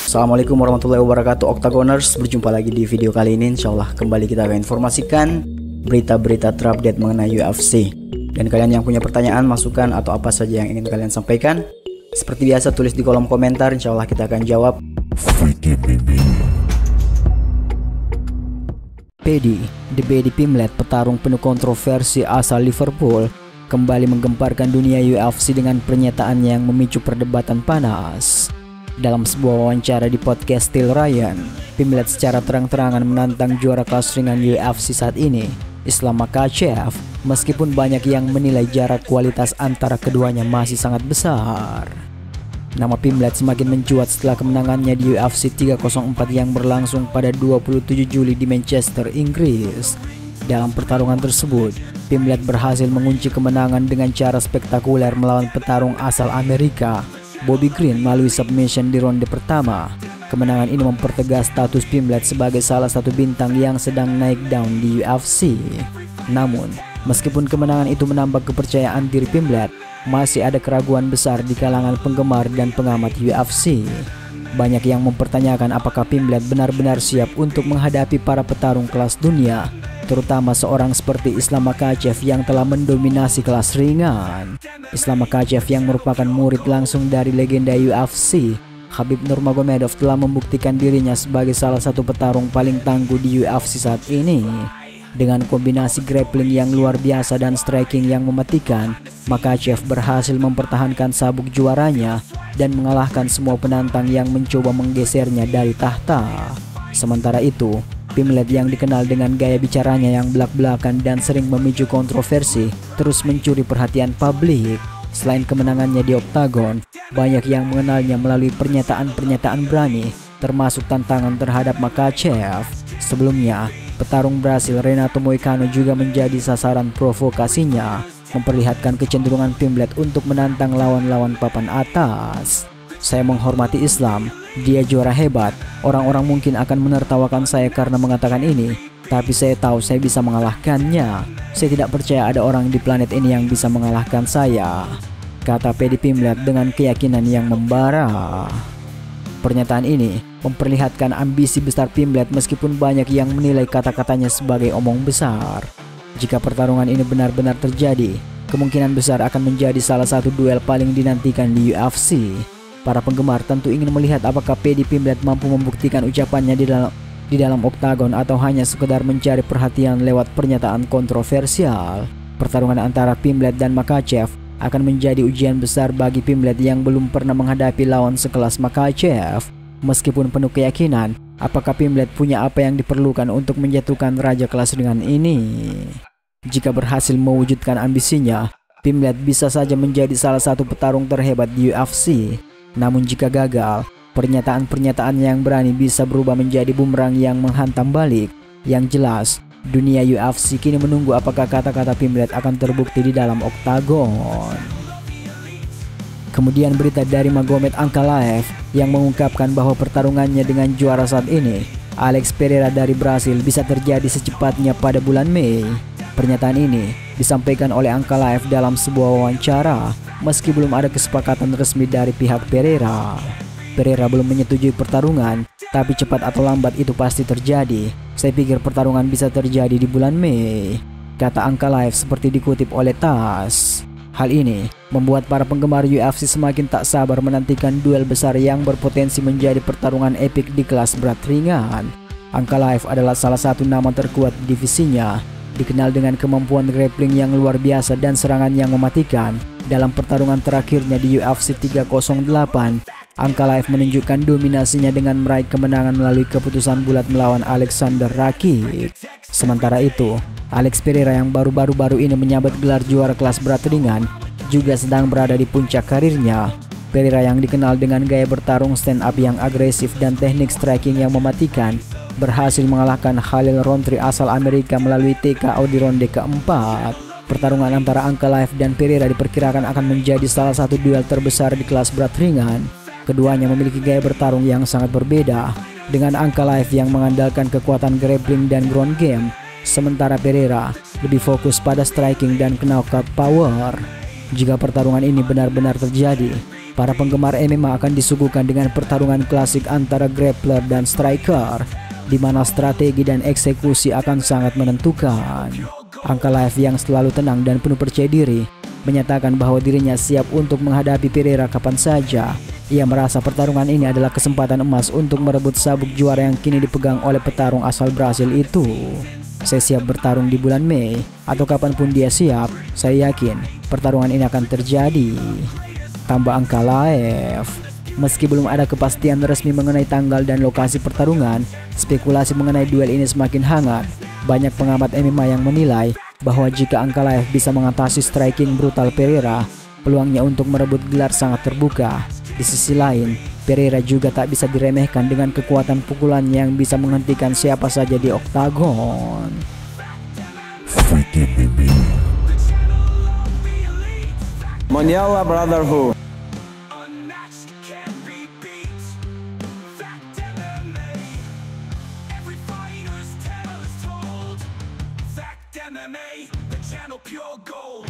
Assalamualaikum warahmatullahi wabarakatuh Octagoners, berjumpa lagi di video kali ini. Insyaallah kembali kita akan informasikan berita-berita terupdate mengenai UFC. Dan kalian yang punya pertanyaan, masukan atau apa saja yang ingin kalian sampaikan, seperti biasa tulis di kolom komentar, insyaallah kita akan jawab. Paddy Pimblett, petarung penuh kontroversi asal Liverpool, kembali menggemparkan dunia UFC dengan pernyataan yang memicu perdebatan panas. Dalam sebuah wawancara di podcast Steel Ryan, Pimblett secara terang-terangan menantang juara kelas ringan UFC saat ini, Islam Makhachev, meskipun banyak yang menilai jarak kualitas antara keduanya masih sangat besar. Nama Pimblett semakin mencuat setelah kemenangannya di UFC 304 yang berlangsung pada 27 Juli di Manchester, Inggris. Dalam pertarungan tersebut, Pimblett berhasil mengunci kemenangan dengan cara spektakuler melawan petarung asal Amerika, Bobby Green, melalui submission di ronde pertama. Kemenangan ini mempertegas status Pimblett sebagai salah satu bintang yang sedang naik daun di UFC. Namun, meskipun kemenangan itu menambah kepercayaan diri Pimblett, masih ada keraguan besar di kalangan penggemar dan pengamat UFC. Banyak yang mempertanyakan apakah Pimblett benar-benar siap untuk menghadapi para petarung kelas dunia, terutama seorang seperti Islam Makhachev yang telah mendominasi kelas ringan. Islam Makhachev yang merupakan murid langsung dari legenda UFC, Khabib Nurmagomedov, telah membuktikan dirinya sebagai salah satu petarung paling tangguh di UFC saat ini. Dengan kombinasi grappling yang luar biasa dan striking yang mematikan, Makhachev berhasil mempertahankan sabuk juaranya dan mengalahkan semua penantang yang mencoba menggesernya dari tahta. Sementara itu, Pimblett yang dikenal dengan gaya bicaranya yang belak-belakan dan sering memicu kontroversi terus mencuri perhatian publik. Selain kemenangannya di Octagon, banyak yang mengenalnya melalui pernyataan-pernyataan berani, termasuk tantangan terhadap Makhachev. Sebelumnya, petarung Brasil Renato Moicano juga menjadi sasaran provokasinya, memperlihatkan kecenderungan Pimblett untuk menantang lawan-lawan papan atas. Saya menghormati Islam, dia juara hebat. Orang-orang mungkin akan menertawakan saya karena mengatakan ini, tapi saya tahu saya bisa mengalahkannya. Saya tidak percaya ada orang di planet ini yang bisa mengalahkan saya, kata Paddy Pimblett dengan keyakinan yang membara. Pernyataan ini memperlihatkan ambisi besar Pimblett meskipun banyak yang menilai kata-katanya sebagai omong besar. Jika pertarungan ini benar-benar terjadi, kemungkinan besar akan menjadi salah satu duel paling dinantikan di UFC. Para penggemar tentu ingin melihat apakah Paddy Pimblett mampu membuktikan ucapannya di dalam oktagon atau hanya sekedar mencari perhatian lewat pernyataan kontroversial. Pertarungan antara Pimblett dan Makhachev akan menjadi ujian besar bagi Pimblett yang belum pernah menghadapi lawan sekelas Makhachev. Meskipun penuh keyakinan, apakah Pimblett punya apa yang diperlukan untuk menjatuhkan raja kelas ringan ini? Jika berhasil mewujudkan ambisinya, Pimblett bisa saja menjadi salah satu petarung terhebat di UFC. Namun jika gagal, pernyataan-pernyataan yang berani bisa berubah menjadi bumerang yang menghantam balik. Yang jelas, dunia UFC kini menunggu apakah kata-kata Pimblett akan terbukti di dalam oktagon. Kemudian berita dari Magomed Ankalaev yang mengungkapkan bahwa pertarungannya dengan juara saat ini, Alex Pereira dari Brasil, bisa terjadi secepatnya pada bulan Mei. Pernyataan ini disampaikan oleh Ankalaev dalam sebuah wawancara, meski belum ada kesepakatan resmi dari pihak Pereira. Pereira belum menyetujui pertarungan, tapi cepat atau lambat itu pasti terjadi. Saya pikir pertarungan bisa terjadi di bulan Mei, kata Ankalaev seperti dikutip oleh TASS. Hal ini membuat para penggemar UFC semakin tak sabar menantikan duel besar yang berpotensi menjadi pertarungan epik di kelas berat ringan. Ankalaev adalah salah satu nama terkuat di divisinya, dikenal dengan kemampuan grappling yang luar biasa dan serangan yang mematikan. Dalam pertarungan terakhirnya di UFC 308, Ankalaev menunjukkan dominasinya dengan meraih kemenangan melalui keputusan bulat melawan Alexander Rakic. Sementara itu, Alex Pereira yang baru-baru ini menyabet gelar juara kelas berat ringan juga sedang berada di puncak karirnya. Pereira yang dikenal dengan gaya bertarung stand up yang agresif dan teknik striking yang mematikan, berhasil mengalahkan Khalil Rountree asal Amerika melalui TKO di ronde keempat. Pertarungan antara Ankalaev dan Pereira diperkirakan akan menjadi salah satu duel terbesar di kelas berat ringan. Keduanya memiliki gaya bertarung yang sangat berbeda, dengan Ankalaev yang mengandalkan kekuatan grappling dan ground game, sementara Pereira lebih fokus pada striking dan knockout power. Jika pertarungan ini benar-benar terjadi, Para penggemar MMA akan disuguhkan dengan pertarungan klasik antara grappler dan striker, di mana strategi dan eksekusi akan sangat menentukan. Ankalaev yang selalu tenang dan penuh percaya diri menyatakan bahwa dirinya siap untuk menghadapi Pereira kapan saja. Ia merasa pertarungan ini adalah kesempatan emas untuk merebut sabuk juara yang kini dipegang oleh petarung asal Brasil itu. Saya siap bertarung di bulan Mei atau kapanpun dia siap. Saya yakin pertarungan ini akan terjadi, tambah Ankalaev. Meski belum ada kepastian resmi mengenai tanggal dan lokasi pertarungan, spekulasi mengenai duel ini semakin hangat. Banyak pengamat MMA yang menilai bahwa jika Ankalaev bisa mengatasi striking brutal Pereira, peluangnya untuk merebut gelar sangat terbuka. Di sisi lain, Pereira juga tak bisa diremehkan dengan kekuatan pukulan yang bisa menghentikan siapa saja di oktagon. Mondial Brotherhood. MMA, the channel pure gold.